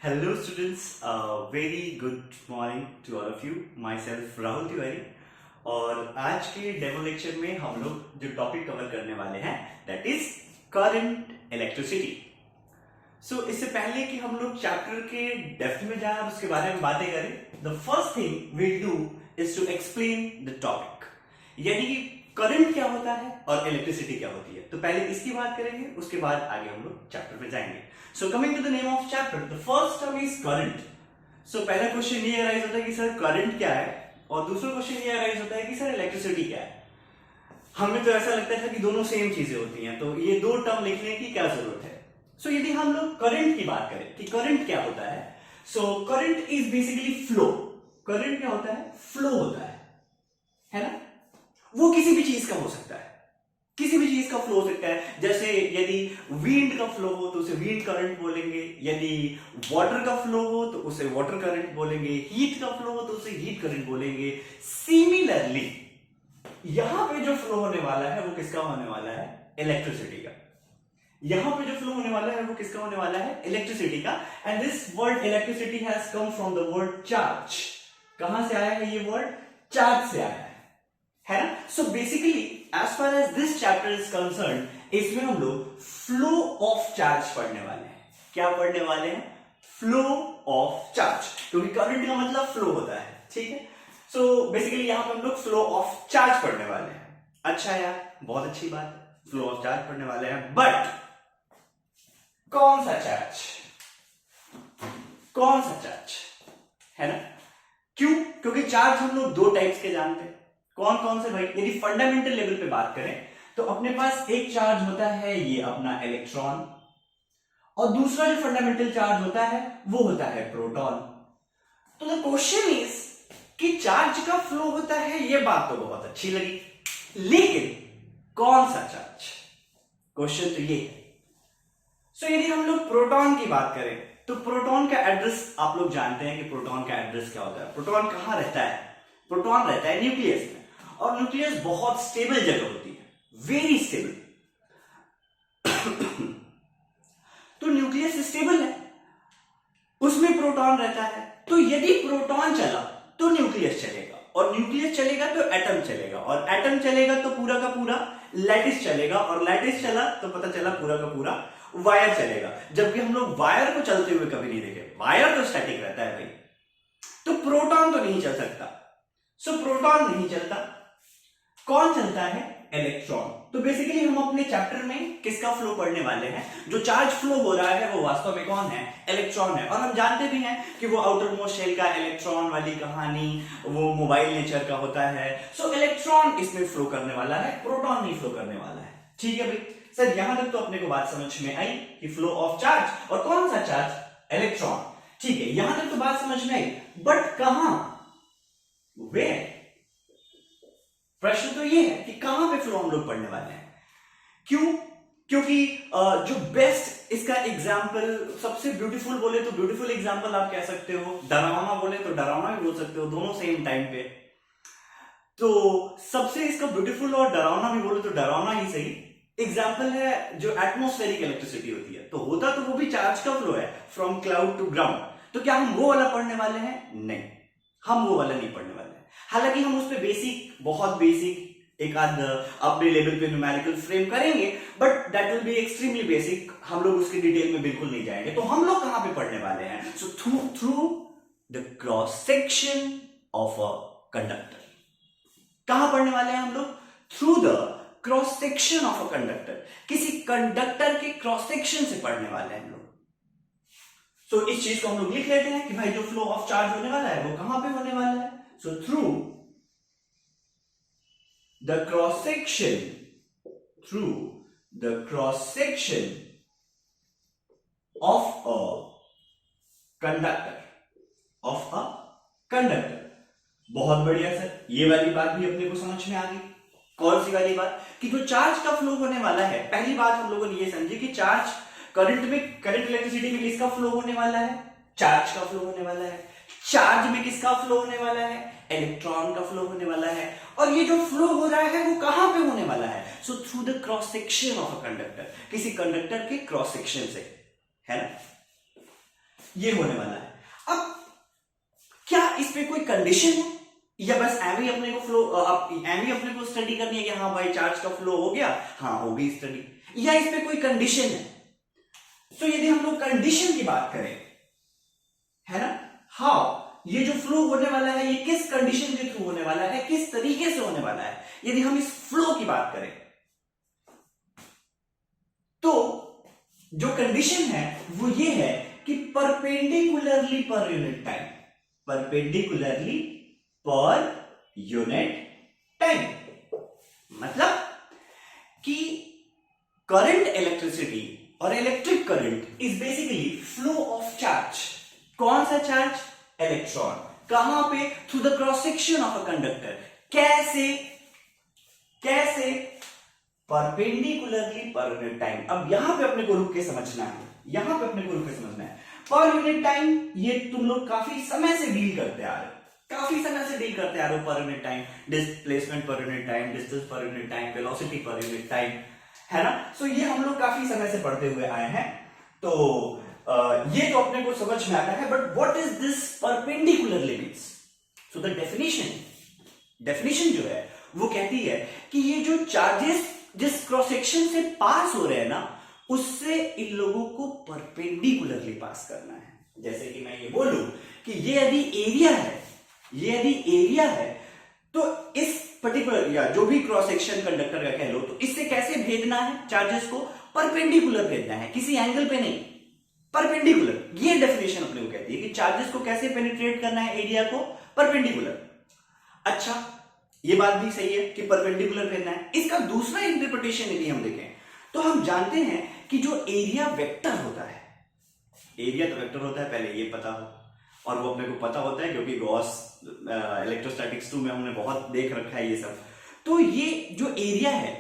Hello students, very good morning to all of you. Myself Rahul Tiwari और आज के demo lecture में हम लोग जो टॉपिक कवर करने वाले हैं दैट इज करंट इलेक्ट्रिसिटी। सो इससे पहले कि हम लोग चैप्टर के डेप्थ में जाएं और उसके बारे में बातें करें, the first thing we'll do is to explain the topic, यानी कि करंट क्या होता है और इलेक्ट्रिसिटी क्या होती है। तो पहले इसकी बात करेंगे, उसके बाद आगे हम लोग चैप्टर में जाएंगे। So coming to the name of chapter, the first term is current. So पहला क्वेश्चन ये अराइज होता है कि सर करंट क्या है, और दूसरा क्वेश्चन ये अराइज होता है कि सर इलेक्ट्रिसिटी क्या है। हमें तो ऐसा लगता है कि दोनों सेम चीजें होती हैं, तो ये दो टर्म लिखने की क्या जरूरत है। सो यदि हम लोग करंट की बात करें कि करंट क्या होता है, so current is basically flow. Current क्या होता है? फ्लो होता है ना। वो किसी भी चीज का हो सकता है, किसी भी चीज का फ्लो हो सकता है। जैसे यदि विंड का फ्लो हो तो उसे विंड करंट बोलेंगे, यदि वाटर का फ्लो हो तो उसे वाटर करंट बोलेंगे, हीट का फ्लो हो तो उसे हीट करंट बोलेंगे। सिमिलरली यहां पे जो फ्लो होने वाला है वो किसका होने वाला है? इलेक्ट्रिसिटी का। यहां पे जो फ्लो होने वाला है वो किसका होने वाला है? इलेक्ट्रिसिटी का। And this word electricity has come from the word charge. कहां से आया है ये वर्ड? चार्ज से आया है ना। So basically as far as this chapter is concerned, इसमें हम लोग फ्लो ऑफ चार्ज पढ़ने वाले हैं। क्या पढ़ने वाले हैं? फ्लो ऑफ चार्ज, क्योंकि करंट का मतलब फ्लो होता है, ठीक है। सो बेसिकली यहां पे हम लोग फ्लो ऑफ चार्ज पढ़ने वाले हैं। अच्छा यार, बहुत अच्छी बात है, फ्लो ऑफ चार्ज पढ़ने वाले हैं, बट कौन सा चार्ज? कौन सा चार्ज है ना। क्यों? क्योंकि चार्ज हम लोग दो टाइप्स के जानते हैं। कौन कौन से भाई? यदि फंडामेंटल लेवल पे बात करें तो अपने पास एक चार्ज होता है ये अपना इलेक्ट्रॉन, और दूसरा जो फंडामेंटल चार्ज होता है वो होता है प्रोटॉन। तो द क्वेश्चन इज कि चार्ज का फ्लो होता है, ये बात तो बहुत अच्छी लगी, लेकिन कौन सा चार्ज? क्वेश्चन तो ये है। सो यदि हम लोग प्रोटॉन की बात करें तो प्रोटॉन का एड्रेस आप लोग जानते हैं कि प्रोटॉन का एड्रेस क्या होता है। प्रोटॉन कहां रहता है? प्रोटॉन रहता है न्यूक्लियस में, और न्यूक्लियस बहुत स्टेबल जगह होती है, वेरी स्टेबल। तो न्यूक्लियस स्टेबल है, उसमें प्रोटॉन रहता है। तो यदि प्रोटॉन चला तो न्यूक्लियस चलेगा, और न्यूक्लियस चलेगा तो एटम चलेगा, और एटम चलेगा तो पूरा का पूरा लैटिस चलेगा, और लैटिस चला तो पता चला पूरा का पूरा वायर चलेगा। जबकि हम लोग वायर को चलते हुए कभी नहीं देखे, वायर तो स्टैटिक रहता है भाई। तो प्रोटॉन तो नहीं चल सकता। सो प्रोटॉन नहीं चलता, कौन चलता है? इलेक्ट्रॉन। तो बेसिकली हम अपने चैप्टर में किसका फ्लो पढ़ने वाले हैं? जो चार्ज फ्लो हो रहा है वो वास्तव में कौन है? इलेक्ट्रॉन है। और हम जानते भी हैं कि वो आउटर मोस्ट शेल का इलेक्ट्रॉन वाली कहानी वो मोबाइल नेचर का होता है। सो इलेक्ट्रॉन इसमें फ्लो करने वाला है, प्रोटॉन नहीं फ्लो करने वाला है। ठीक है भाई। सर यहां तक तो अपने को बात समझ में आई कि फ्लो ऑफ चार्ज, और कौन सा चार्ज? इलेक्ट्रॉन। ठीक है, यहां तक तो बात समझ में आई, बट कहां? वे प्रश्न तो ये है कि कहां पे फ्लो हम लोग पढ़ने वाले हैं। क्यों? क्योंकि जो बेस्ट इसका एग्जाम्पल, सबसे ब्यूटीफुल बोले तो ब्यूटीफुल एग्जाम्पल आप कह सकते हो, डरावना बोले तो डरावना भी बोल सकते हो, दोनों सेम टाइम पे। तो सबसे इसका ब्यूटीफुल और डरावना भी बोले तो डरावना ही सही एग्जाम्पल है जो एटमॉस्फेरिक इलेक्ट्रिसिटी होती है। तो होता तो वो भी चार्ज का फ्लो है फ्रॉम क्लाउड टू ग्राउंड। तो क्या हम वो वाला पढ़ने वाले हैं? नहीं, हम वो वाला नहीं पढ़ने वाले हैं। हालांकि हम उस पे बेसिक, बहुत बेसिक एक आध अपने लेवल पे न्यूमेरिकल फ्रेम करेंगे, but that will be extremely basic, हम लोग उसके डिटेल में बिल्कुल नहीं जाएंगे। तो हम लोग कहां पे पढ़ने वाले हैं? So through the cross section of a conductor. कहां पढ़ने वाले हैं हम लोग? Through the cross section of a conductor. किसी कंडक्टर के क्रॉस सेक्शन से पढ़ने वाले हैं हम लोग। सो इस चीज को हम लोग लिख लेते हैं कि भाई जो फ्लो ऑफ चार्ज होने वाला है वो कहां पे होने वाला है। So through the cross section of a conductor, बहुत बढ़िया सर, ये वाली बात भी अपने को समझ में आ गई। कौन सी वाली बात? कि जो चार्ज का फ्लो होने वाला है, पहली बात हम लोगों ने ये समझी कि चार्ज करंट इलेक्ट्रिसिटी में किसका फ्लो होने वाला है? चार्ज का फ्लो होने वाला है। चार्ज में किसका फ्लो होने वाला है? इलेक्ट्रॉन का फ्लो होने वाला है। और ये जो फ्लो हो रहा है वो कहां पे होने वाला है? So through the cross section of a conductor, किसी कंडक्टर के क्रॉस सेक्शन से, है ना। ये होने वाला है। अब क्या इस पे कोई कंडीशन है या बस एम ही अपने को फ्लो एम ही अपने को स्टडी करनी है कि हाँ भाई चार्ज का फ्लो हो गया, हाँ हो गई स्टडी, या इस पे कोई कंडीशन है? तो यदि हम लोग कंडीशन की बात करें, है ना, हाउ ये जो फ्लो होने वाला है ये किस कंडीशन के थ्रू होने वाला है, किस तरीके से होने वाला है, यदि हम इस फ्लो की बात करें तो जो कंडीशन है वो ये है कि परपेंडिकुलरली पर यूनिट टाइम, परपेंडिकुलरली पर यूनिट टाइम, मतलब कि करंट इलेक्ट्रिसिटी और electric current is basically flow of charge. कौन सा चार्ज? इलेक्ट्रॉन। कहां पे? Through the cross section of a conductor. कैसे? कैसे? परपेंडिकुलरली पर यूनिट टाइम। अब यहां पे अपने को रुक के समझना है, यहां पे अपने को रुक के समझना है। पर यूनिट टाइम ये तुम लोग काफी समय से डील करते आ रहे हो, काफी समय से डील करते आ रहे हो। पर यूनिट टाइम, डिस्प्लेसमेंट पर यूनिट टाइम, डिस्टेंस पर यूनिट टाइम, वेलोसिटी पर यूनिट टाइम, है ना। सो ये हम लोग काफी समय से पढ़ते हुए आए हैं, तो ये तो अपने को समझ में आता है। But what is this perpendicularly means? So the definition जो है वो कहती है कि ये जो चार्जेस जिस क्रॉस सेक्शन से पास हो रहे हैं ना, उससे इन लोगों को परपेंडिकुलरली पास करना है। जैसे कि मैं ये बोलूं कि ये यदि एरिया है, ये यदि एरिया है, तो इस पर्टिकुलर या जो भी क्रॉस सेक्शन कंडक्टर का कह लो, तो इससे कैसे भेजना है चार्जेस को? परपेंडिकुलर भेजना है, किसी एंगल पे नहीं, परपेंडिकुलर। ये डेफिनेशन अपने को कहती है कि चार्जेस को कैसे पेनिट्रेट करना है एरिया को? परपेंडिकुलर। अच्छा, ये बात भी सही है कि परपेंडिकुलर भेजना है। इसका दूसरा इंटरप्रिटेशन यदि हम देखें तो हम जानते हैं कि जो एरिया वेक्टर होता है, एरिया तो वेक्टर होता है, पहले ये पता हो, और वो अपने को पता होता है क्योंकि गॉस इलेक्ट्रोस्टैटिक्स 2 में हमने बहुत देख रखा है ये सब। तो ये जो एरिया है,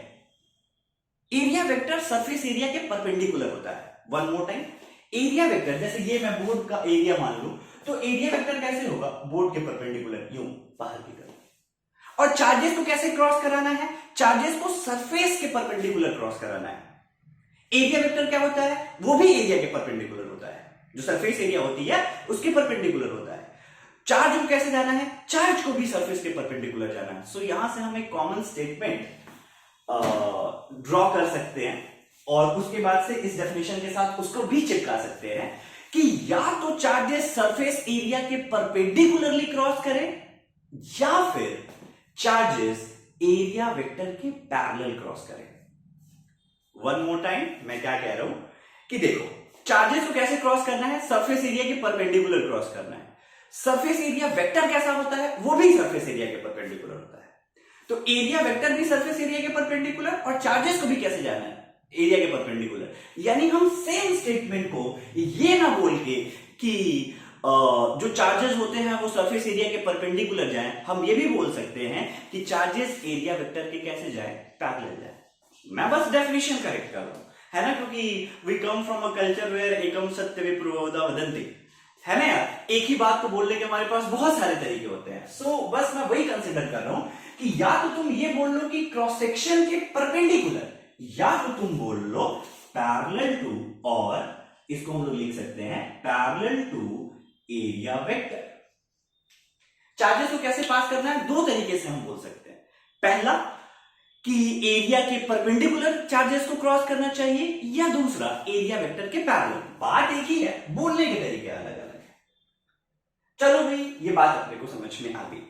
एरिया वेक्टर सरफेस एरिया के परपेंडिकुलर होता है। One more time, area vector, जैसे ये मैं बोर्ड का एरिया मान लूं, तो एरिया वेक्टर कैसे होगा? बोर्ड के परपेंडिकुलर, यूं बाहर की तरफ। और चार्जेस को कैसे क्रॉस कराना है? चार्जेस को सरफेस के परपेंडिकुलर क्रॉस कराना है। एरिया वेक्टर क्या होता है? वो भी एरिया के परपेंडिकुलर होता है, जो सरफेस एरिया होती है उसके परपेंडिकुलर होता है। चार्ज को कैसे जाना है? चार्ज को भी सरफेस के परपेंडिकुलर जाना है। सो यहां से हम एक कॉमन स्टेटमेंट ड्रॉ कर सकते हैं और उसके बाद से इस डेफिनेशन के साथ उसको भी चिपका सकते हैं कि या तो चार्जेस सरफेस एरिया के परपेंडिकुलरली क्रॉस करें या फिर चार्जेस एरिया वेक्टर के पैरेलल क्रॉस करें। वन मोर टाइम, मैं क्या कह रहा हूं कि देखो, चार्जेस को कैसे क्रॉस करना है? सरफेस एरिया के परपेंडिकुलर क्रॉस करना है। सरफेस एरिया वेक्टर कैसा होता है? वो भी सरफेस एरिया के परपेंडिकुलर होता है। तो एरिया वेक्टर भी सरफेस एरिया के परपेंडिकुलर, और चार्जेस को भी कैसे जाना है? एरिया के परपेंडिकुलर। यानी हम सेम स्टेटमेंट को ये ना बोल के कि जो चार्जेस होते हैं वो सरफेस एरिया के परपेंडिकुलर जाएं, हम ये भी बोल सकते हैं कि चार्जेस एरिया वेक्टर के कैसे जाएं? पैरेलल जाएं। मैं बस डेफिनेशन करेक्ट कर रहा हूं, है ना, क्योंकि we come from a culture where एकम सत्य विप्रोवदा वदन्ति, है ना यार। एक ही बात को बोलने के हमारे पास बहुत सारे तरीके होते हैं। सो बस मैं वही कंसिडर कर रहा हूं कि या तो तुम ये बोल लो कि क्रॉस सेक्शन के परपेंडिकुलर, या तो तुम बोल लो पैरेलल टू, और इसको हम लोग लिख सकते हैं parallel to area vector. Charges को कैसे पास करना है? दो तरीके से हम बोल सकते हैं। पहला कि एरिया के परपेंडिकुलर चार्जेस को क्रॉस करना चाहिए, या दूसरा एरिया वेक्टर के पैरेलल। बात एक ही है, बोलने के तरीके अलग अलग है। चलो भाई, ये बात अपने को समझ में आ गई।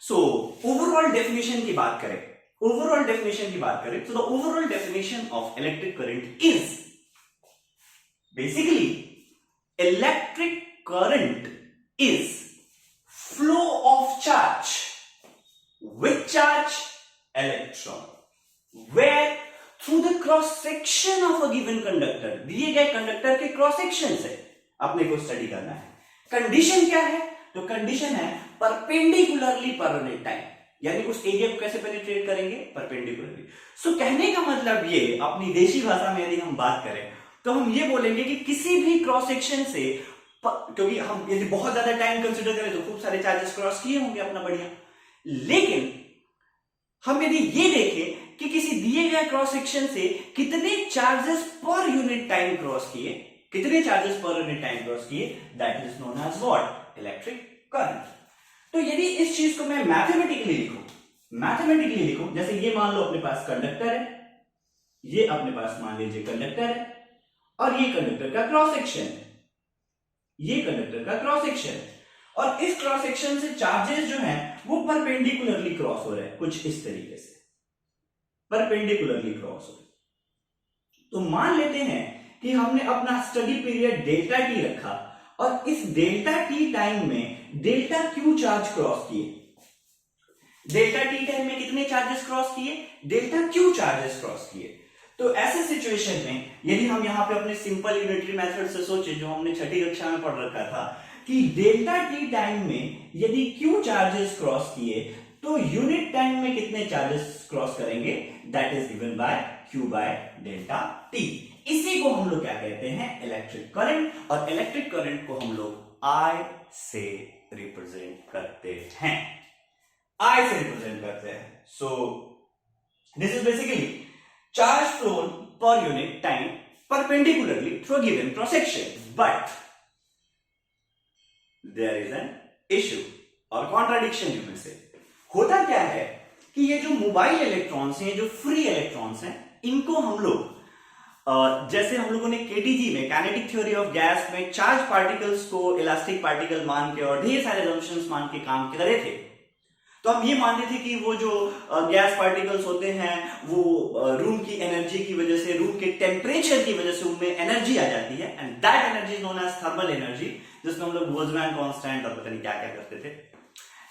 सो ओवरऑल डेफिनेशन की बात करें, ओवरऑल डेफिनेशन की बात करें, तो the overall definition of electric current is basically electric current is flow of charge with charge electron where through the cross section of a given conductor, दिए गए conductor के क्रॉस सेक्शन से अपने को स्टडी करना है। कंडीशन क्या है? तो कंडीशन है परपेंडिकुलरली पर यूनिट टाइम, यानी उस एरिया को कैसे पेनिट्रेट करेंगे? परपेंडिकुलरली। सो कहने का मतलब ये, अपनी देशी भाषा में यदि हम बात करें तो हम ये बोलेंगे कि किसी भी क्रॉस सेक्शन से, क्योंकि हम यदि बहुत ज्यादा टाइम कंसीडर करें तो खूब सारे चार्जेस क्रॉस किए होंगे अपना बढ़िया, लेकिन हम यदि ये देखें कि किसी दिए गए क्रॉस सेक्शन से कितने charges per unit time cross किए, कितने charges per unit time cross किए, that is known as what, electric current. तो यदि इस चीज को मैं मैथमेटिकली लिखूं, जैसे ये मान लो अपने पास कंडक्टर है, ये अपने पास मान लीजिए कंडक्टर है, और ये कंडक्टर का क्रॉस सेक्शन है, ये कंडक्टर का क्रॉस सेक्शन है, और इस क्रॉस सेक्शन से चार्जेस जो हैं वो परपेंडिकुलरली क्रॉस हो रहे हैं, कुछ इस तरीके से परपेंडिकुलरली क्रॉस हो रहे हैं। तो मान लेते हैं कि हमने अपना स्टडी पीरियड डेल्टा टी रखा, और इस डेल्टा टी टाइम में डेल्टा क्यू चार्ज क्रॉस किए। डेल्टा टी टाइम में कितने चार्जेस क्रॉस किए, डेल्टा क्यू चार्जेस क्रॉस किए। तो ऐसे सिचुएशन में यदि हम यहां पे अपने सिंपल यूनिटरी मेथड से सोचे, जो हमने छठी कक्षा में पढ़ रखा था, कि डेल्टा टी टाइम में यदि क्यू चार्जेस क्रॉस किए तो यूनिट टाइम में कितने चार्जेस क्रॉस करेंगे, that is given by Q by delta T. इसी को हम लोग क्या कहते हैं, इलेक्ट्रिक करंट, और इलेक्ट्रिक करंट को हम लोग आई से रिप्रेजेंट करते हैं, आई से रिप्रेजेंट करते हैं। So this is basically charge phloem पर unit time perpendicularly through a given cross section, but there is an issue और कॉन्ट्राडिक्शन इनमें से। होता क्या है कि ये जो मोबाइल इलेक्ट्रॉन्स हैं, जो फ्री इलेक्ट्रॉन्स हैं, इनको हम लोग जैसे हम लोगों ने केटीजी में, काइनेटिक थ्योरी ऑफ गैस में, चार्ज पार्टिकल्स को इलास्टिक पार्टिकल मान के और ढेर सारे असम्पशंस मान के काम करे थे। तो हम ये मानते थे कि वो जो गैस पार्टिकल्स होते हैं वो रूम की एनर्जी की वजह से, रूम के टेम्परेचर की वजह से उनमें एनर्जी आ जाती है, and that energy is known as thermal energy, जिसमें हम लोग बोल्ट्जमैन कांस्टेंट और पता नहीं क्या क्या करते थे,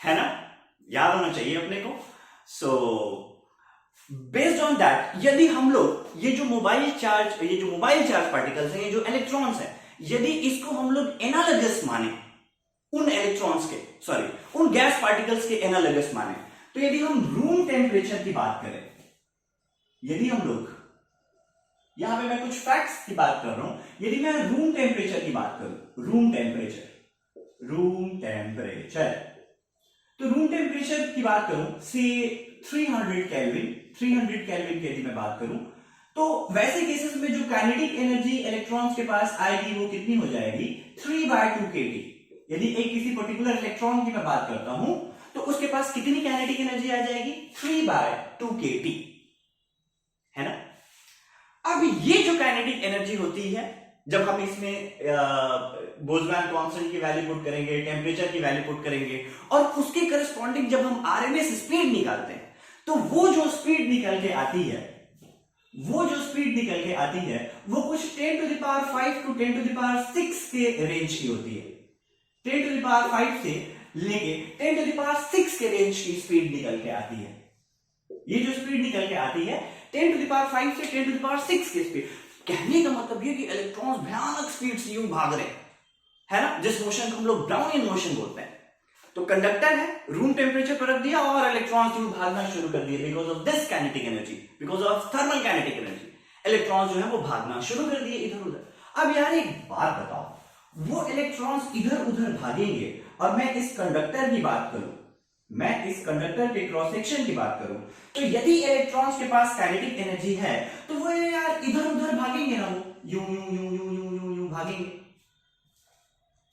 है ना, याद होना चाहिए अपने को। सो बेस्ड ऑन दैट, यदि हम लोग ये जो मोबाइल चार्ज पार्टिकल्स हैं, ये जो इलेक्ट्रॉन्स हैं, यदि इसको हम लोग एनालॉगस माने उन इलेक्ट्रॉन्स के, उन गैस पार्टिकल्स के एनालॉगस माने, तो यदि हम रूम टेम्परेचर की बात करें, यदि हम लोग यहां पे मैं कुछ फैक्ट्स की बात कर रहा हूं, यदि मैं रूम टेम्परेचर की बात करूं, रूम टेम्परेचर, तो रूम टेम्परेचर की बात करूं, से 300 केल्विन की यदि मैं बात करूं, तो वैसे केसेस में जो काइनेटिक एनर्जी इलेक्ट्रॉन्स के पास आएगी वो कितनी हो जाएगी, 3/2 kT। यदि एक किसी पर्टिकुलर इलेक्ट्रॉन की मैं बात करता हूं तो उसके पास कितनी काइनेटिक एनर्जी आ जाएगी, 3/2 kT, है ना। अब ये जो काइनेटिक एनर्जी होती है, जब हम इसमें बोल्ट्जमैन कांस्टेंट की वैल्यू पुट करेंगे, टेम्परेचर की वैल्यू पुट करेंगे, और उसके करस्पॉन्डिंग जब हम आरएमएस स्पीड निकालते हैं, तो वो जो स्पीड निकल के आती है, वो कुछ 10⁵ to 10⁶ के रेंज की होती है। 10⁵ से लेके 10⁶ के रेंज की स्पीड निकल के आती है। ये जो स्पीड निकल के आती है 10⁵ से 10⁶ की स्पीड, कहने का मतलब ये कि इलेक्ट्रॉन्स भयानक स्पीड से यूं भाग रहे हैं ना, जिस मोशन को हम लोग ब्राउनियन मोशन बोलते हैं। तो कंडक्टर है, रूम टेम्परेचर पर रख दिया और इलेक्ट्रॉन्स यूं भागना शुरू कर दिए, because of this kinetic energy, because of thermal kinetic energy, electrons जो है वो भागना शुरू कर दिए इधर उधर। अब यार एक बात बताओ, वो इलेक्ट्रॉन्स इधर उधर भागेंगे, और मैं इस कंडक्टर की बात करूं, मैं इस कंडक्टर के क्रॉस सेक्शन की बात करूं, तो यदि इलेक्ट्रॉन्स के पास काइनेटिक एनर्जी है तो वो यार इधर उधर भागेंगे ना, वो यूं यूं यूं यूं यूं यूं यूं भागेंगे।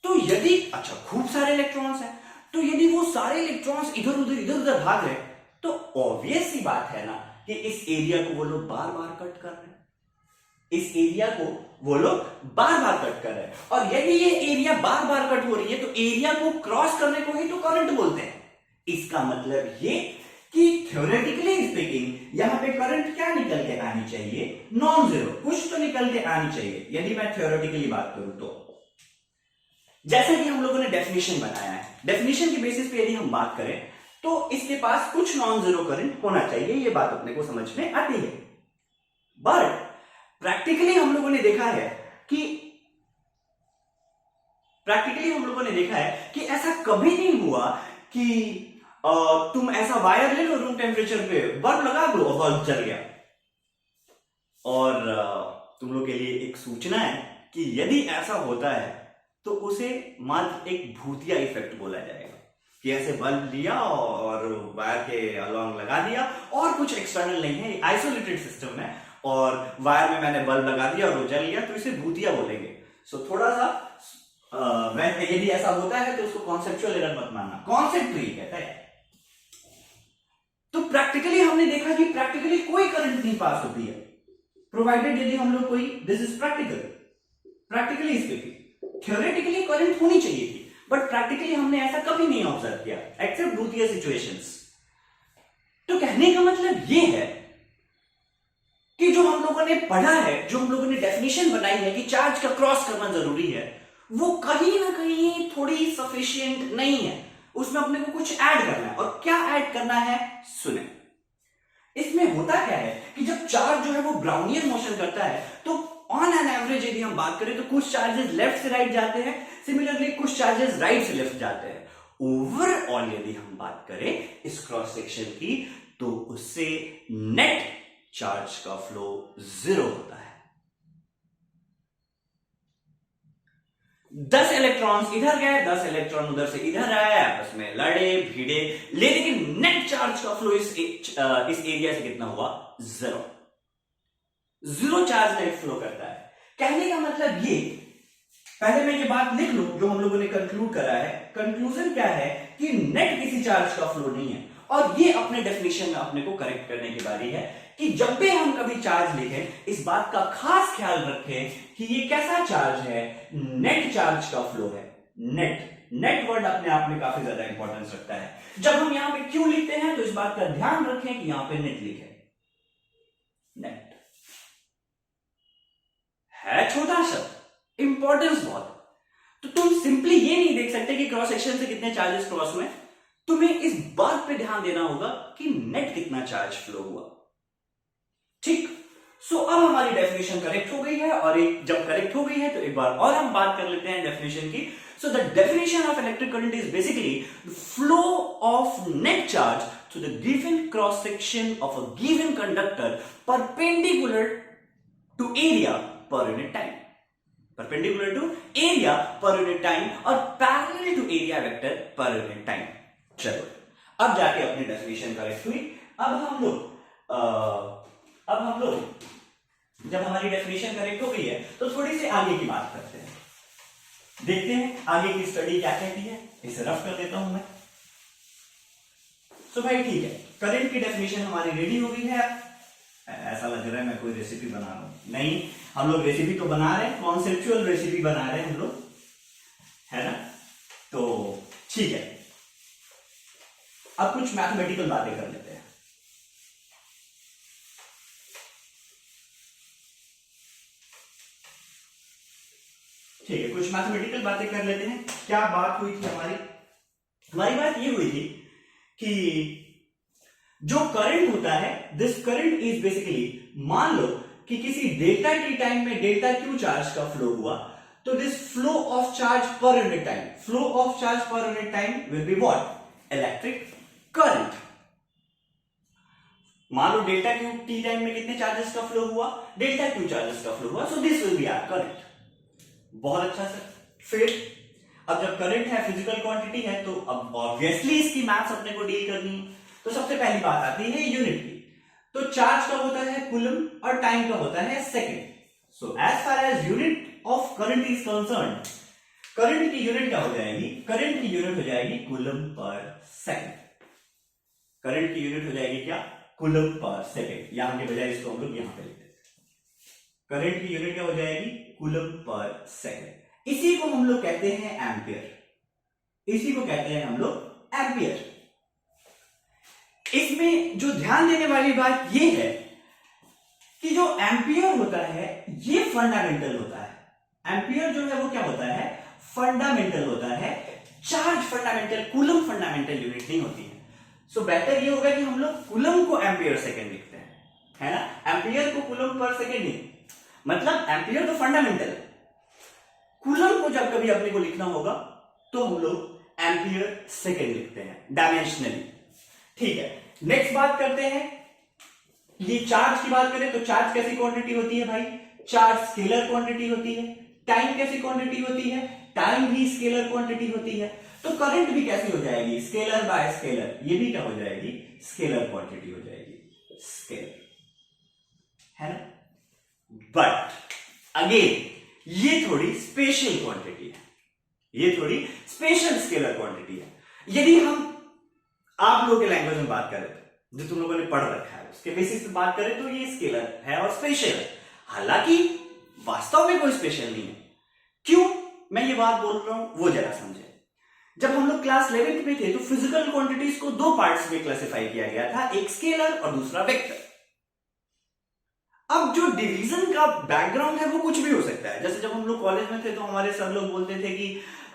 तो यदि अच्छा खूब सारे इलेक्ट्रॉन्स हैं, तो यदि वो सारे इलेक्ट्रॉन्स इधर उधर भाग रहे हैं, तो ऑब्वियस सी बात है ना कि इस एरिया को वो लोग बार बार कट कर रहे हैं, इस एरिया को वो लोग बार बार कट कर रहे हैं। और यदि ये एरिया बार बार कट हो रही है तो एरिया को क्रॉस करने को ही तो करंट बोलते हैं। इसका मतलब ये कि थ्योरेटिकली स्पीकिंग यहां पे करंट क्या निकल के आनी चाहिए, नॉन जीरो, कुछ तो निकल के आनी चाहिए, यदि मैं थ्योरेटिकली बात करूं तो। जैसे कि हम लोगों ने डेफिनेशन बनाया है, डेफिनेशन के बेसिस पे यदि हम बात करें तो इसके पास कुछ नॉन जीरो करंट होना चाहिए, ये बात अपने को समझ में आती है। बट प्रैक्टिकली हम लोगों ने देखा है कि ऐसा कभी नहीं हुआ कि तुम ऐसा वायर ले लो, रूम टेम्परेचर पे बल्ब लगा दो और बल्ब जल गया। और तुम लोग के लिए एक सूचना है कि यदि ऐसा होता है तो उसे मात्र एक भूतिया इफेक्ट बोला जाएगा, कि ऐसे बल्ब लिया और वायर के अलॉन्ग लगा दिया और कुछ एक्सटर्नल नहीं है, आइसोलेटेड सिस्टम है और वायर में मैंने बल्ब लगा दिया और वो जल गया, तो इसे भूतिया बोलेंगे। सो थोड़ा सा यदि ऐसा होता है तो उसको कॉन्सेप्चुअल एरर मत मानना, कॉन्सेप्ट तो ये कहता है। तो प्रैक्टिकली हमने देखा कि प्रैक्टिकली कोई करंट नहीं पास होती है, प्रोवाइडेड यदि हम लोग कोई, this is practically speaking, theoretically current होनी चाहिए थी, बट प्रैक्टिकली हमने ऐसा कभी नहीं ऑब्जर्व किया एक्सेप्ट द्वितीय सिचुएशंस। तो कहने का मतलब ये है कि जो हम लोगों ने पढ़ा है, जो हम लोगों ने डेफिनेशन बनाई है कि चार्ज का क्रॉस करना जरूरी है, वो कहीं ना कहीं थोड़ी सफिशिएंट नहीं है, उसमें अपने को कुछ ऐड करना है। और क्या ऐड करना है सुने। इसमें होता क्या है कि जब चार्ज जो है वो ब्राउनियन मोशन करता है तो ऑन एन एवरेज यदि हम बात करें तो कुछ चार्जेस लेफ्ट से राइट जाते हैं, सिमिलरली कुछ चार्जेस राइट से लेफ्ट जाते हैं। ओवरऑल यदि हम बात करें इस क्रॉस सेक्शन की तो उससे नेट चार्ज का फ्लो 0 होता है। 10 इलेक्ट्रॉन्स इधर गए, 10 इलेक्ट्रॉन उधर से इधर आए, आपस में लड़े भिड़े, लेकिन नेट चार्ज का फ्लो इस एरिया से कितना हुआ? 0 चार्ज नेट फ्लो करता है। कहने का मतलब ये, पहले मैं ये बात लिख लूं जो हम लोगों ने कंक्लूड करा है। कंक्लूजन क्या है कि नेट किसी चार्ज का फ्लो नहीं है, और ये अपने डेफिनेशन में अपने को करेक्ट करने की बारी है कि जब भी हम कभी चार्ज लिखें इस बात का खास ख्याल रखें कि ये कैसा चार्ज है, नेट चार्ज का फ्लो है। नेट वर्ड अपने आप में काफी ज्यादा इंपॉर्टेंस रखता है। जब हम यहां पे क्यों लिखते हैं तो इस बात का ध्यान रखें कि यहां पे नेट लिखे, नेट है छोटा शब्द, इंपॉर्टेंस बहुत। तो तुम सिंपली ये नहीं देख सकते कि क्रॉस सेक्शन से कितने चार्जेस क्रॉस हुए, तुम्हें इस बात पे ध्यान देना होगा कि नेट कितना चार्ज फ्लो हुआ। ठीक, सो अब हमारी डेफिनेशन करेक्ट हो गई है, और जब करेक्ट हो गई है तो एक बार और हम बात कर लेते हैं डेफिनेशन की। So the definition of electric current is basically flow of net charge through the given cross section of a given conductor perpendicular to area per unit time, perpendicular to area per unit time और parallel to area vector per unit time. चलो अब जाके अपनी definition correct हुई। अब हम लोग जब हमारी डेफिनेशन करेक्ट हो गई है तो थोड़ी सी आगे की बात करते हैं, देखते हैं आगे की स्टडी क्या कहती है। इसे रफ कर देता हूं मैं। सो भाई ठीक है, करंट की डेफिनेशन हमारी रेडी हो गई है। ऐसा लग रहा है मैं कोई रेसिपी बना रहा हूं, नहीं, हम लोग रेसिपी तो बना रहे हैं, कॉन्सेप्चुअल रेसिपी बना रहे हैं हम लोग, है ना। तो ठीक है, अब कुछ मैथमेटिकल बातें कर लेते हैं। ठीक है, कुछ मैथमेटिकल बातें कर लेते हैं। क्या बात हुई थी हमारी बात ये हुई थी कि जो करंट होता है, दिस करंट इज बेसिकली, मान लो कि किसी डेल्टा टी टाइम में डेल्टा क्यू चार्ज का फ्लो हुआ, तो this flow of charge per unit time, flow of charge per unit time will be what? Electric current. मान लो डेल्टा क्यू टी टाइम में कितने चार्जेस का फ्लो हुआ? डेल्टा क्यू चार्जेस का फ्लो हुआ, so this will be our current. बहुत अच्छा सर। फिर अब जब करंट है, फिजिकल क्वांटिटी है, तो अब ऑब्वियसली इसकी मैथ्स अपने को डील करनी है। तो सबसे पहली बात आती है यूनिट की। तो चार्ज का होता है कूलम और टाइम का होता है second. So as far as unit of current is concerned, current की यूनिट क्या हो जाएगी? करंट की यूनिट हो जाएगी कूलम पर सेकंड। करंट की यूनिट हो जाएगी क्या? Coulomb per second. यहां के बजाय इसको हम लोग यहां पे लिखते हैं। करंट की यूनिट क्या हो जाएगी? Coulomb per second. इसी को हम लोग कहते हैं एम्पियर। इसी को कहते हैं हम लोग एम्पियर। इसमें जो ध्यान देने वाली बात यह है कि जो एम्पियर होता है ये फंडामेंटल होता है। एम्पियर जो है वो क्या होता है? फंडामेंटल होता है। Charge fundamental, coulomb fundamental unit नहीं होती है। सो बेटर ये होगा कि हम लोग कूलम को एम्पियर सेकेंड लिखते हैं, है ना। एम्पियर को कूलम पर सेकेंड नहीं, मतलब एम्पियर तो फंडामेंटल है, कूलम को जब कभी अपने को लिखना होगा तो हम लोग एम्पियर सेकेंड लिखते हैं डायमेंशनली। ठीक है, नेक्स्ट बात करते हैं। ये चार्ज की बात करें तो चार्ज कैसी क्वांटिटी होती है भाई? चार्ज स्केलर क्वांटिटी होती है। टाइम कैसी क्वांटिटी होती है? टाइम भी स्केलर क्वांटिटी होती है। तो करंट भी कैसी हो जाएगी? Scalar bye scalar. ये भी क्या हो जाएगी? स्केलर क्वांटिटी हो जाएगी, स्केलर, है ना। बट अगेन ये थोड़ी स्पेशल क्वांटिटी है, ये थोड़ी स्पेशल स्केलर क्वांटिटी है। यदि हम आप लोगों के लैंग्वेज में बात करें तो जो तुम लोगों ने पढ़ रखा है उसके बेसिस पे बात करें तो ये स्केलर है और स्पेशल है, हालांकि वास्तव में कोई स्पेशल नहीं है। क्यों मैं ये बात बोल रहा हूं वो जरा समझे। जब हम लोग क्लास 11th में थे तो फिजिकल क्वांटिटीज को दो पार्ट्स में क्लासिफाई किया गया था, एक स्केलर और दूसरा वेक्टर। अब जो डिवीजन का बैकग्राउंड है वो कुछ भी हो सकता है। जैसे जब हम लोग कॉलेज में थे तो हमारे सर लोग बोलते थे कि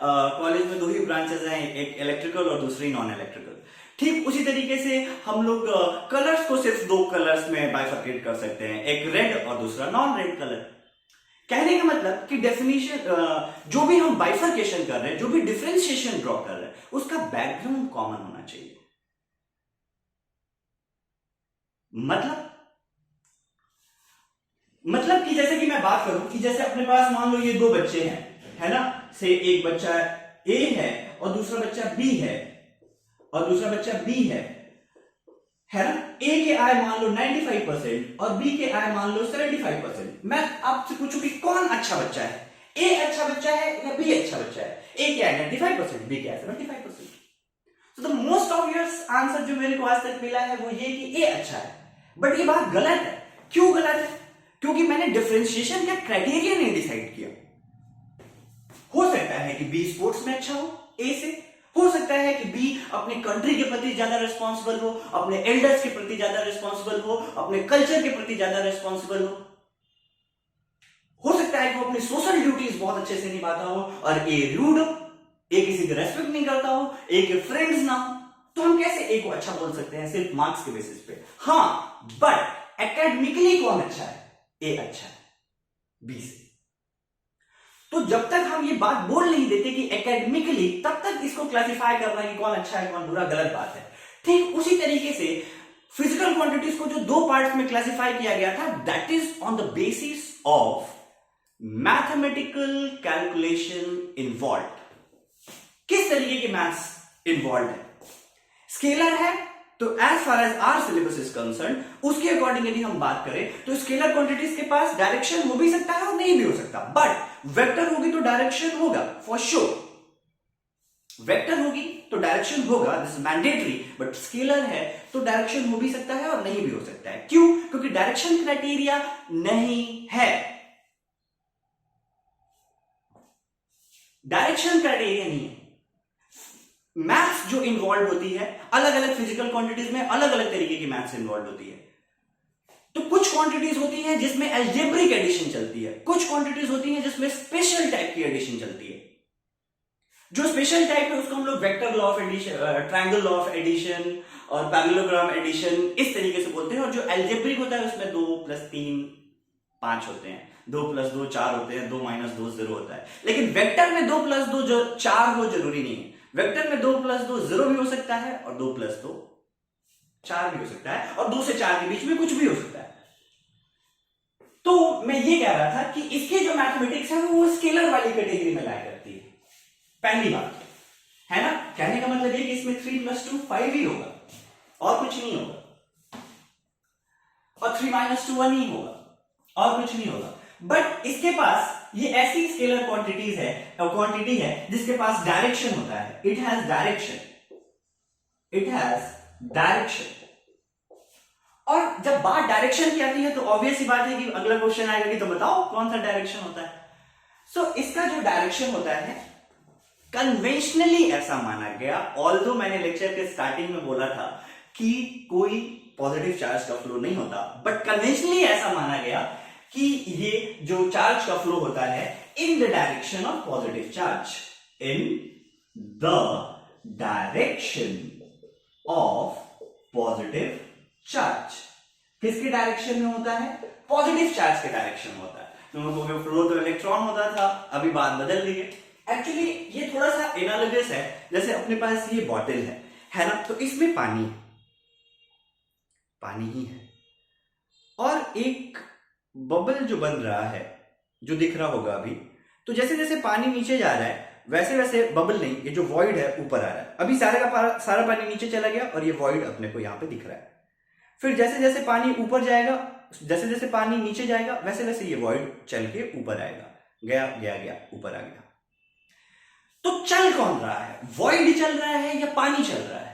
कॉलेज में दो ही ब्रांचेस हैं, एक इलेक्ट्रिकल और दूसरी नॉन इलेक्ट्रिकल। ठीक उसी तरीके से हम लोग कलर्स को सिर्फ दो कलर्स में बाइफर्केट कर सकते हैं, एक रेड और दूसरा नॉन रेड कलर। कहने का मतलब कि डेफिनेशन जो भी हम बाइफर्केशन कर रहे हैं, जो भी डिफरेंशिएशन ड्रॉ कर रहे हैं, उसका बैकग्राउंड कॉमन होना चाहिए। मतलब कि जैसे कि मैं बात करूं कि जैसे अपने पास मान लो ये दो बच्चे हैं, है ना, से एक बच्चा ए है और दूसरा बच्चा बी है और दूसरा बच्चा बी है ना। ए के आय मान लो 95% और बी के आय मान लो 75%। मैं आपसे पूछूं कि कौन अच्छा बच्चा है, ए अच्छा बच्चा है या बी अच्छा बच्चा है? ए के आय 95%, बी के आय 75%। तो द मोस्ट ऑब्वियस आंसर जो मेरे को आज तक मिला है वो ये कि ए अच्छा है। बट ये बात गलत है। क्यों गलत है? क्योंकि मैंने डिफरेंशिएशन का क्राइटेरिया नहीं डिसाइड किया। हो सकता है कि बी स्पोर्ट्स में अच्छा हो ए से, हो सकता है कि बी अपने कंट्री के प्रति ज्यादा रिस्पॉन्सिबल हो, अपने एल्डर्स के प्रति ज्यादा रिस्पॉन्सिबल हो, अपने कल्चर के प्रति ज्यादा रिस्पॉन्सिबल हो सकता है कि वो अपनी सोशल ड्यूटीज बहुत अच्छे से निभाता हो और ए रूड हो, ए किसी की रेस्पेक्ट नहीं करता हो, ए के फ्रेंड्स ना हो। तो हम कैसे ए को अच्छा बोल सकते हैं सिर्फ मार्क्स के बेसिस पे? हाँ, बट एकेडमिकली कौन अच्छा है? ए अच्छा है बी से। तो जब तक हम ये बात बोल नहीं देते कि एकेडमिकली, तब तक इसको क्लासिफाई करना कि कौन अच्छा है कौन बुरा गलत बात है। ठीक उसी तरीके से फिजिकल क्वांटिटीज को जो दो पार्ट्स में क्लासिफाई किया गया था, that is on the basis of mathematical calculation involve. किस तरीके के मैथ्स इन्वॉल्व है? स्केलर है तो as far as our syllabus is concerned, उसके अकॉर्डिंग यदि हम बात करें तो स्केलर क्वांटिटीज के पास डायरेक्शन हो भी सकता है और नहीं भी हो सकता। बट वेक्टर होगी तो डायरेक्शन होगा फॉर श्योर। वेक्टर होगी तो डायरेक्शन होगा, this is mandatory. But scalar है तो डायरेक्शन हो भी सकता है और नहीं भी हो सकता है। क्यों? क्योंकि डायरेक्शन क्राइटेरिया नहीं है। डायरेक्शन क्राइटेरिया नहीं है। मैथ्स जो इन्वॉल्व होती है अलग अलग फिजिकल क्वांटिटीज में, अलग अलग तरीके की मैथ्स इन्वॉल्व होती है। तो कुछ क्वांटिटीज होती हैं जिसमें अलजेब्रिक एडिशन चलती है, कुछ क्वांटिटीज होती हैं जिसमें स्पेशल टाइप की एडिशन चलती है। जो स्पेशल टाइप है उसको हम लोग vector law of addition, triangle law of addition और पैरेललोग्राम एडिशन इस तरीके से बोलते हैं। और जो अलजेब्रिक होता है उसमें 2 + 3 5 होते हैं, 2 + 2 4 होते हैं, 2 - 2 0 होता है। लेकिन वेक्टर में 2 + 2 जो 4 हो जरूरी नहीं है। वेक्टर में 2 + 2 0 भी हो सकता है और 2 + 2 4 भी हो सकता है और 2 से 4 के बीच में कुछ भी हो सकता है। तो मैं ये कह रहा था कि इसके जो मैथमेटिक्स है वो स्केलर वाली कैटेगरी में लाया करती है। पहली बात है ना, कहने का मतलब ये कि इसमें 3 + 2 5 ही होगा और कुछ नहीं होगा, और 3 - 2 1 ही होगा और कुछ नहीं होगा। बट इसके पास ये ऐसी स्केलर क्वांटिटी है जिसके पास डायरेक्शन होता है। It has direction. और जब बात डायरेक्शन की आती है तो ऑब्वियस ही बात है कि अगला क्वेश्चन आएगा कि तो बताओ कौन सा डायरेक्शन होता है। सो इसका जो डायरेक्शन होता है कन्वेंशनली ऐसा माना गया, ऑल्दो मैंने लेक्चर के स्टार्टिंग में बोला था कि कोई पॉजिटिव चार्ज का फ्लो नहीं होता, बट कन्वेंशनली ऐसा माना गया कि ये जो चार्ज का फ्लो होता है इन the direction of positive charge, in the direction of positive charge. किसके डायरेक्शन में होता है? पॉजिटिव चार्ज के डायरेक्शन में होता है। तुम लोगों के फ्लो तो इलेक्ट्रॉन होता था, अभी बात बदल दी है। एक्चुअली ये थोड़ा सा एनालॉगस है, जैसे अपने पास ये बॉटल है ना, तो इसमें पानी ही है और एक बबल जो बन रहा है जो दिख रहा होगा अभी, तो जैसे जैसे पानी नीचे जा रहा है वैसे वैसे बबल नहीं, ये जो वॉइड है ऊपर आ रहा है। अभी सारा पानी नीचे चला गया और ये वॉइड अपने को यहां पे दिख रहा है। फिर जैसे जैसे पानी ऊपर जाएगा, जैसे जैसे पानी नीचे जाएगा वैसे वैसे ये वॉइड चल के ऊपर आएगा। गया गया गया, ऊपर आ गया। तो चल कौन रहा है, वॉइड चल रहा है या पानी चल रहा है?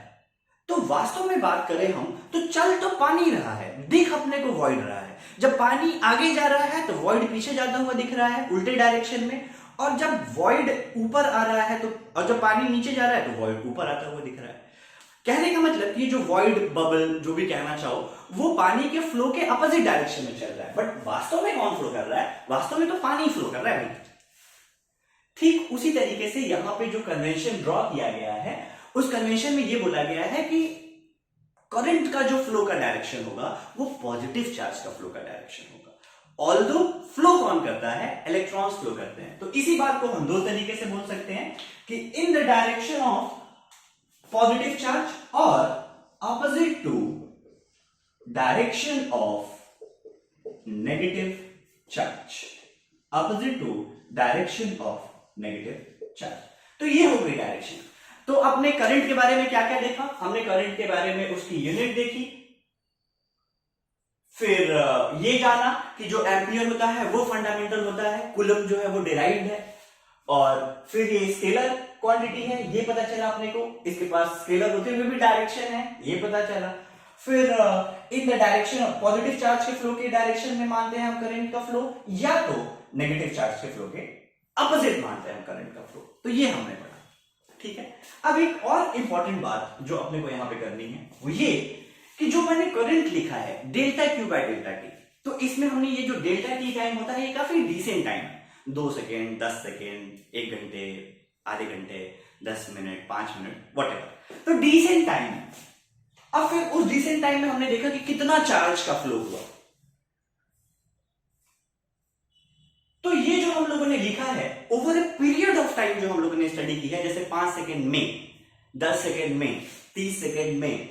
तो वास्तव में बात करें हम तो चल तो पानी रहा है, दिख अपने को वॉइड रहा है। जब पानी आगे जा रहा है तो वॉइड पीछे जाता हुआ दिख रहा है उल्टे डायरेक्शन में, और जब वॉइड ऊपर आ रहा है तो, और जब पानी नीचे जा रहा है तो वॉइड ऊपर आता हुआ दिख रहा है। कहने का मतलब कि जो वॉइड बबल जो भी कहना चाहो वो पानी के फ्लो के अपोजिट डायरेक्शन में चल रहा है, बट वास्तव में कौन फ्लो कर रहा है? वास्तव में तो पानी फ्लो कर रहा है। ठीक उसी तरीके से यहां पे जो कन्वेंशन ड्रॉ किया गया है उस कन्वेंशन में ये बोला गया है कि करंट का जो फ्लो का डायरेक्शन होगा वो पॉजिटिव चार्ज का फ्लो का डायरेक्शन होगा। ऑल्दो फ्लो कौन करता है? इलेक्ट्रॉन्स फ्लो करते हैं। तो इसी बात को हम दो तरीके से बोल सकते हैं कि in the direction of positive charge और opposite to direction of negative charge, opposite to direction of negative charge. तो ये हो गई डायरेक्शन। तो अपने करंट के बारे में क्या क्या देखा हमने? करंट के बारे में उसकी यूनिट देखी, फिर ये जाना कि जो एम्पियर होता है वो फंडामेंटल होता है, कूलम जो है वो डिराइव्ड है, और फिर ये स्केलर क्वांटिटी है ये पता चला अपने को, इसके पास स्केलर होते हुए भी डायरेक्शन है ये पता चला। फिर इन the direction of positive charge के फ्लो के डायरेक्शन में मानते हैं हम करंट का फ्लो, या तो नेगेटिव चार्ज के फ्लो के अपोजिट मानते हैं हम करंट का फ्लो। तो ये हमने पढ़ा, ठीक है। अब एक और इंपॉर्टेंट बात जो अपने को यहां पे करनी है वो ये कि जो मैंने करंट लिखा है delta Q by delta T, तो इसमें हमने ये जो डेल्टा टी टाइम होता है ये काफी डिसेंट टाइम है, 2 सेकेंड 10 सेकेंड 1 घंटे आधे घंटे 10 मिनट 5 मिनट वॉटेवर, तो डिसेंट टाइम है। अब फिर उस डिसेंट टाइम में हमने देखा कि कितना चार्ज का फ्लो हुआ। तो ये जो हम लोगों ने लिखा है over a period of time जो हम लोगों ने स्टडी की है, जैसे 5 सेकेंड में, 10 सेकेंड में, 30 सेकेंड में,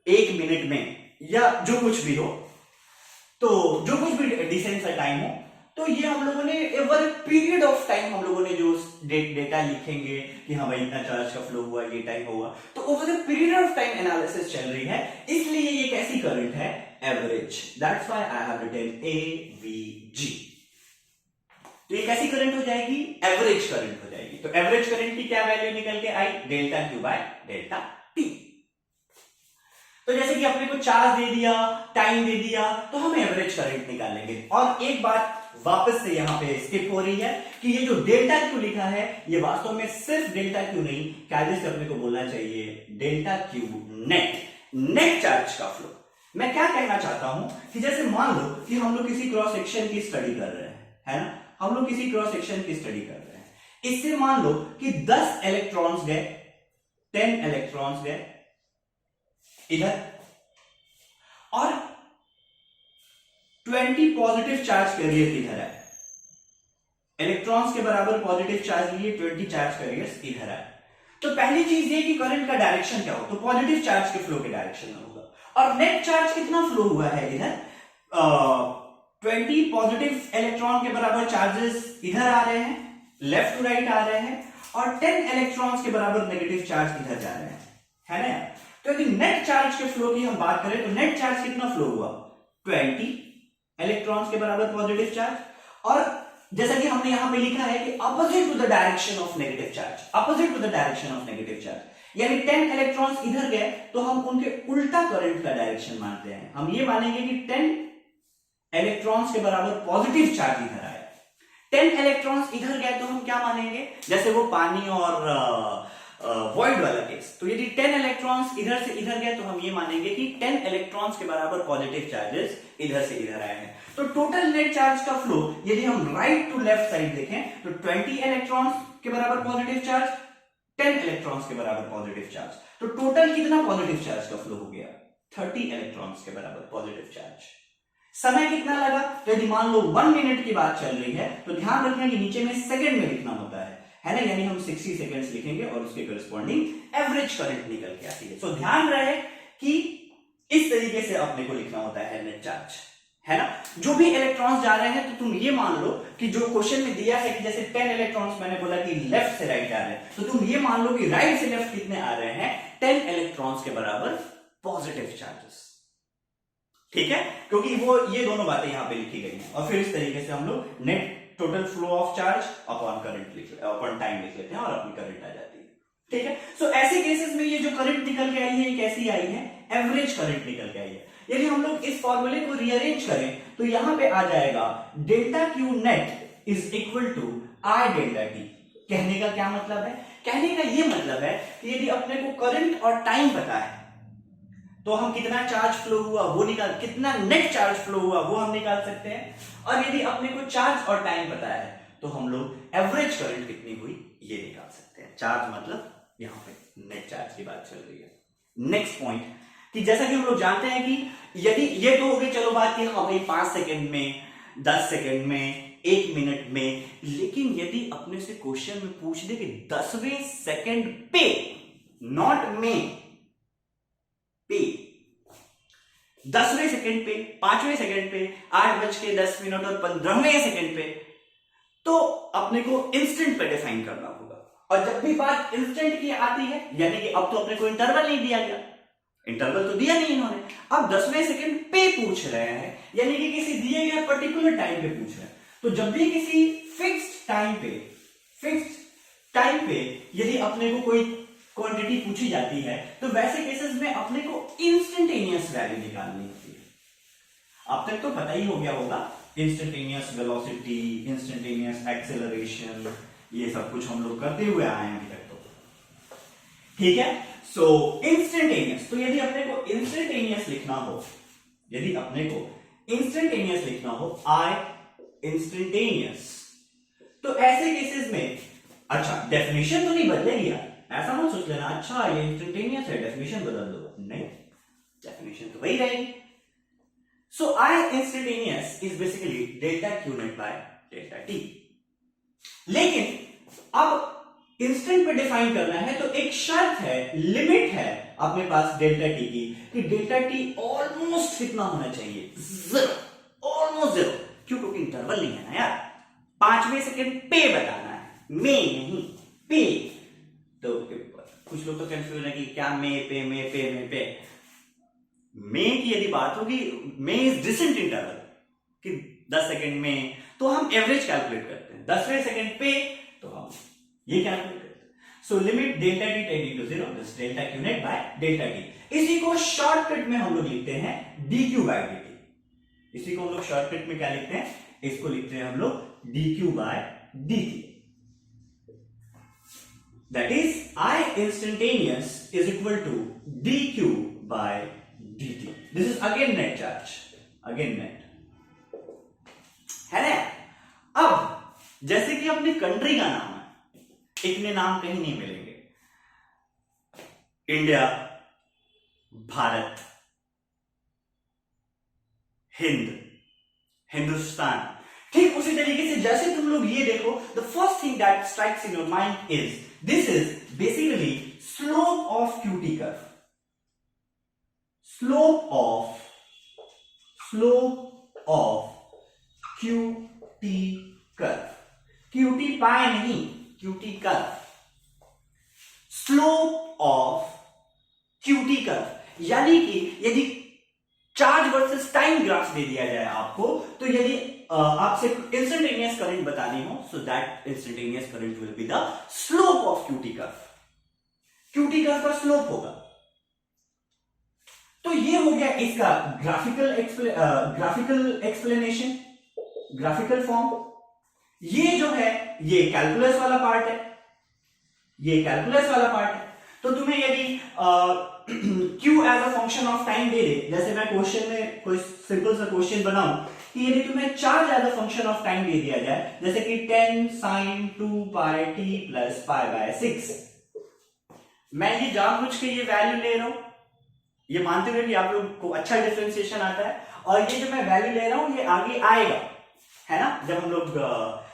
1 मिनट में, या जो कुछ भी हो, तो जो कुछ भी डिसेंट सा टाइम हो, तो ये हम लोगों ने ओवर पीरियड ऑफ टाइम हम लोगों ने जो डेटा लिखेंगे कि हाँ भाई इतना चार्ज का फ्लो हुआ, ये टाइम हुआ, तो over period of time analysis चल रही है, इसलिए ये कैसी करंट है? Average. That's why I have written AVG. तो ये कैसी करंट हो जाएगी? एवरेज करंट हो जाएगी। तो एवरेज करंट की क्या वैल्यू निकल के आई? Delta Q by delta T. तो जैसे कि अपने को चार्ज दे दिया, टाइम दे दिया, तो हम एवरेज करंट निकालेंगे। और एक बात वापस से यहां पे स्किप हो रही है कि ये जो डेल्टा क्यू लिखा है ये वास्तव में सिर्फ डेल्टा क्यू नहीं, कैसे अपने को बोलना चाहिए delta Q net, net charge का फ्लो। मैं क्या कहना चाहता हूं कि जैसे मान लो कि हम लोग किसी क्रॉस सेक्शन की स्टडी कर रहे हैं, है ना, हम लोग किसी क्रॉस सेक्शन की स्टडी कर रहे हैं, इससे मान लो कि 10 इलेक्ट्रॉन्स गए, 10 इलेक्ट्रॉन्स गए इधर, और 20 पॉजिटिव चार्ज कैरियर इधर आए। इलेक्ट्रॉन्स के बराबर पॉजिटिव चार्ज लिए, 20 चार्ज कैरियर्स इधर आए। तो पहली चीज ये कि करंट का डायरेक्शन क्या हो? तो पॉजिटिव चार्ज के फ्लो के डायरेक्शन में होगा। और नेट चार्ज कितना फ्लो हुआ है इधर? 20 पॉजिटिव इलेक्ट्रॉन के बराबर चार्जेस इधर आ रहे हैं, लेफ्ट टू राइट आ रहे हैं, और 10 इलेक्ट्रॉन्स के बराबर नेगेटिव चार्ज इधर जा रहे हैं, है ना। तो यदि नेट चार्ज के फ्लो की हम बात करें तो नेट चार्ज कितना फ्लो हुआ? 20 इलेक्ट्रॉन्स के बराबर पॉजिटिव चार्ज, और जैसा कि हमने यहां पे लिखा है कि opposite to the direction of negative charge, opposite to the direction of negative charge, यानी 10 इलेक्ट्रॉन्स इधर गए तो हम उनके उल्टा करंट का डायरेक्शन मानते हैं। हम ये मानेंगे कि 10 इलेक्ट्रॉन्स के बराबर पॉजिटिव चार्ज इधर आए, 10 इलेक्ट्रॉन्स इधर गए तो हम क्या मानेंगे? जैसे वो पानी और वॉइड वाला केस, तो यदि 10 इलेक्ट्रॉन्स इधर से इधर गए तो हम ये मानेंगे कि 10 इलेक्ट्रॉन्स के बराबर पॉजिटिव चार्जेस इधर से इधर आए हैं। तो टोटल नेट चार्ज का फ्लो यदि हम राइट टू लेफ्ट साइड देखें तो 20 इलेक्ट्रॉन्स के बराबर पॉजिटिव चार्ज, 10 इलेक्ट्रॉन्स के बराबर पॉजिटिव चार्ज, तो टोटल कितना पॉजिटिव चार्ज का फ्लो हो गया? 30 इलेक्ट्रॉन्स के बराबर पॉजिटिव चार्ज। समय कितना लगा? तो यदि मान लो 1 मिनट की बात चल रही है तो ध्यान रखना कि नीचे में सेकंड में लिखना होता है ना, यानी हम 60 सेकंड्स लिखेंगे और उसके करस्पॉन्डिंग एवरेज करंट निकल के आती है। तो ध्यान रहे कि इस तरीके से अपने को लिखना होता है नेट चार्ज, है ना। जो भी इलेक्ट्रॉन्स जा रहे हैं तो तुम ये मान लो कि जो क्वेश्चन में दिया है कि जैसे 10 इलेक्ट्रॉन्स मैंने बोला कि लेफ्ट से राइट जा रहे हैं, तो तुम ये मान लो कि राइट से लेफ्ट कितने आ रहे हैं? 10 इलेक्ट्रॉन्स के बराबर पॉजिटिव चार्जेस, ठीक है, क्योंकि वो ये दोनों बातें यहां पे लिखी गई हैं। और फिर इस तरीके से हम लोग net total flow of charge upon current upon time लिख लेते हैं और अपनी करंट आ जाती है। ठीक है, सो ऐसे केसेस में ये जो करंट निकल के आई है ये कैसी आई है, एवरेज करंट निकल के आई है। यदि हम लोग इस फॉर्मूले को रीअरेंज करें तो यहां पे आ जाएगा delta Q net is equal to I delta T. कहने का क्या मतलब है, कहने का ये मतलब है कि यदि अपने को करंट और टाइम पता है तो हम कितना चार्ज फ्लो हुआ वो निकाल, कितना नेट चार्ज फ्लो हुआ वो हम निकाल सकते हैं। और यदि अपने को चार्ज और टाइम पता है तो हम लोग एवरेज करंट कितनी हुई ये निकाल सकते हैं। चार्ज मतलब यहां पे नेट चार्ज की बात चल रही है। नेक्स्ट पॉइंट कि जैसा कि हम लोग जानते हैं कि यदि ये तो हो गई चलो बात की हम भाई 5 सेकंड में, 10 सेकंड में, 1 मिनट में, लेकिन यदि अपने से क्वेश्चन में पूछ दे कि 10वें सेकंड पे, नॉट में, पे, 10वें सेकंड पे, 5वें सेकंड पे, 8:10 और 15वें सेकंड पे, तो अपने को इंस्टेंट पे डिफाइन करना होगा। और जब भी बात इंस्टेंट की आती है यानी कि अब तो अपने को इंटरवल नहीं दिया गया, इंटरवल तो दिया नहीं इन्होंने, अब 10वें सेकंड पे पूछ रहे हैं यानी कि किसी दिए गए पर्टिकुलर टाइम पे पूछ रहे हैं। तो जब भी किसी फिक्स्ड टाइम पे यदि अपने को कोई क्वांटिटी पूछी जाती है तो वैसे केसेस में अपने को इंस्टेंटेनियस वैल्यू निकालनी होती है। अब तक तो पता ही हो गया होगा इंस्टेंटेनियस वेलोसिटी, इंस्टेंटेनियस एक्सेलरेशन, ये सब कुछ हम लोग करते हुए आए हैं अभी तक तो। ठीक है, सो इंस्टेंटेनियस, तो यदि अपने को इंस्टेंटेनियस लिखना हो, यदि अपने को इंस्टेंटेनियस लिखना हो, आई इंस्टेंटेनियस, तो ऐसे केसेस में अच्छा डेफिनेशन तो नहीं बदलेगी यार, ऐसा मत सोच लेना अच्छा ये इंस्टेंटेनियस है डेफिनेशन बदल दो, नहीं, डेफिनेशन तो वही रहेगी। So I instantaneous is basically delta Q net by delta T. लेकिन अब इंस्टेंट पे डिफाइन करना है तो एक शर्त है, लिमिट है अपने पास डेल्टा टी की, कि डेल्टा टी ऑलमोस्ट कितना होना चाहिए, जीरो, ऑलमोस्ट जीरो। क्यों, क्योंकि इंटरवल नहीं है ना यार, 5वें सेकंड पे बताना है, में नहीं पे। तो कुछ लोग तो कंफ्यूज है कि क्या में पे में पे में पे, में की यदि बात होगी, में इज डिसेंट इंटरवल कि 10 सेकंड में, तो हम एवरेज कैलकुलेट करते हैं, 10वें सेकंड पे तो हम ये कैलकुलेट करते हैं। So limit delta T tending to zero, this delta Q net by delta T. इसी को शॉर्टकट में हम लोग लिखते हैं dq बाय dt। इसी को हम लोग शॉर्टकट में क्या लिखते हैं, इसको लिखते हैं हम लोग dq by dt। That is I instantaneous is equal to dq by dt. This is again net charge, again net, है ना। अब जैसे कि अपनी कंट्री का नाम है, इतने नाम कहीं नहीं मिलेंगे, इंडिया, भारत, हिंद, हिंदुस्तान, ठीक उसी तरीके से जैसे तुम लोग ये देखो, the first thing that strikes in your mind is this is basically slope of QT curve, slope of QT curve, QT पाए नहीं, QT curve, slope of QT curve. यानी कि यदि चार्ज वर्सेस टाइम ग्राफ दे दिया जाए आपको, तो यदि आपसे इंस्टेंटेनियस करंट बतानी हो, so that instantaneous current will be the slope of QT curve. QT curve का स्लोप होगा। तो ये हो गया इसका ग्राफिकल एक्सप्लेनेशन, ग्राफिकल फॉर्म। ये जो है ये कैलकुलस वाला पार्ट है, ये कैलकुलस वाला पार्ट है। तो तुम्हें यदि Q as a function of time दे दे, जैसे मैं क्वेश्चन में कोई सिंपल सा क्वेश्चन बनाऊं कि यदि तुम्हें charge as a function of time दे दिया जाए, जैसे कि 10 sin 2 pi t plus pi by 6, मैं ये जानबूझ के ये वैल्यू ले रहा हूं, ये मानते हुए कि आप लोग को अच्छा डिफरेंशिएशन आता है, और ये जो मैं वैल्यू ले रहा हूं ये आगे आएगा, है ना, जब हम लोग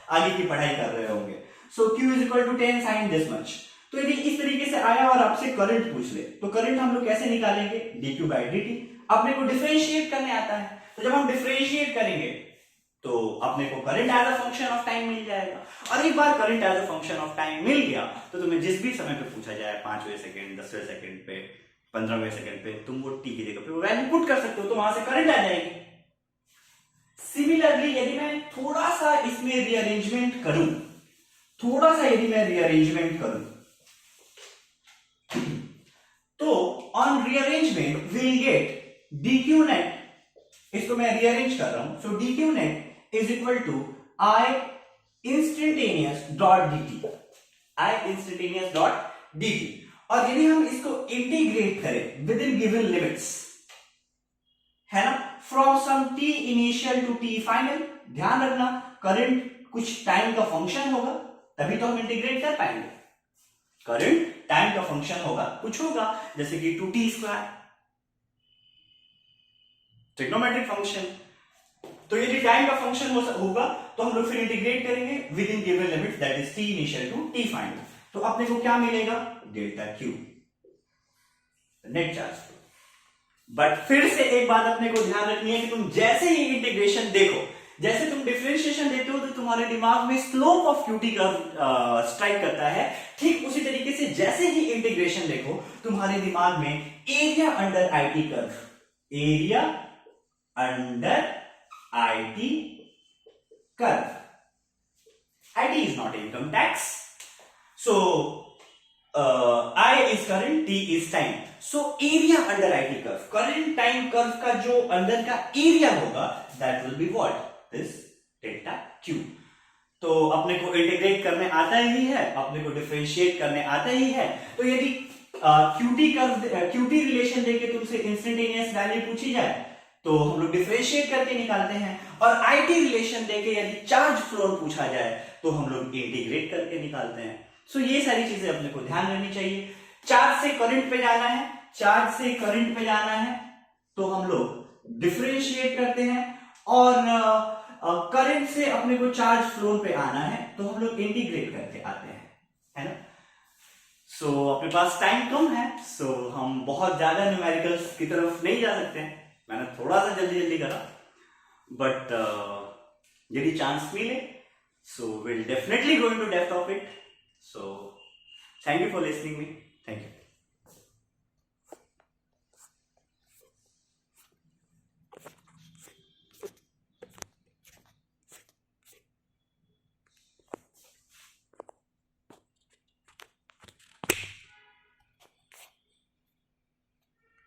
आगे की पढ़ाई कर रहे होंगे। So Q is equal to 10 sin this much. तो यदि इस तरीके से आया और आपसे करंट पूछ ले, तो करंट हम लोग कैसे निकालेंगे, dq बाई dt। अपने को डिफरेंशिएट करने आता है, तो जब हम डिफरेंशिएट करेंगे तो अपने को current as a function of time मिल जाएगा। और एक बार current as a function of time मिल गया तो तुम्हें जिस भी समय पे पूछा जाए, 5वें सेकंड, 10वें सेकंड पे, 15वें सेकंड पे, तुम वो t की जगह पे वो वैल्यू पुट कर सकते हो, तो वहां से करंट आ जाएगी। सिमिलरली यदि मैं थोड़ा सा इसमें रीअरेंजमेंट करूं, थोड़ा सा यदि मैं रीअरेंजमेंट करूं, तो on rearrangement will get dq net, इसको मैं रीअरेंज कर रहा हूं, so dq net is equal to I instantaneous dot dt, I instantaneous dot dt। और यदि हम इसको इंटीग्रेट करें विद इन गिवन लिमिट्स, है ना, from some t initial to t final, ध्यान रखना करंट कुछ टाइम का फंक्शन होगा तभी तो हम इंटीग्रेट कर पाएंगे, करंट टाइम का फंक्शन होगा, कुछ होगा जैसे कि 2t², ट्रिग्नोमेट्रिक फंक्शन। तो यदि टाइम का फंक्शन होगा तो हम लोग फिर इंटीग्रेट करेंगे with in given limit that is t initial to t final. तो अपने को क्या मिलेगा, delta Q net charge. But फिर से एक बात अपने को ध्यान रखनी है कि तुम जैसे ही इंटीग्रेशन देखो, जैसे तुम डिफरेंशिएशन देते हो तो तुम्हारे दिमाग में स्लोप ऑफ QT का स्ट्राइक करता है, ठीक उसी तरीके से जैसे ही इंटीग्रेशन देखो तुम्हारे दिमाग में area under IT curve, area under IT curve, IT is not income tax, so I is current, T is time, so area under IT curve, current time curve का जो अंदर का एरिया होगा that will be what, this delta Q। तो अपने को integrate करने आता ही है, अपने को डिफरेंशिएट करने आता ही है। तो यदि QT रिलेशन देके तुमसे इंस्टेंटेनियस वैल्यू पूछी जाए तो हम लोग डिफरेंशिएट करके निकालते हैं, और IT रिलेशन देके यदि चार्ज फ्लो पूछा जाए तो हम लोग इंटीग्रेट करके निकालते हैं। सो ये सारी चीजें अपने को ध्यान रखनी चाहिए। चार्ज से करंट पे जाना है, चार्ज से करंट पे जाना है तो हम लोग डिफरेंशिएट करते हैं, और करंट से अपने को चार्ज फ्लो पे आना है तो हम लोग इंटीग्रेट करके आते हैं, है ना। सो अपने पास टाइम कम है, सो हम बहुत ज्यादा न्यूमेरिकल्स की तरफ नहीं जा सकते हैं, मैंने थोड़ा सा जल्दी जल्दी करा, बट यदि चांस मिले so will definitely go into depth of it. So thank you for listening me.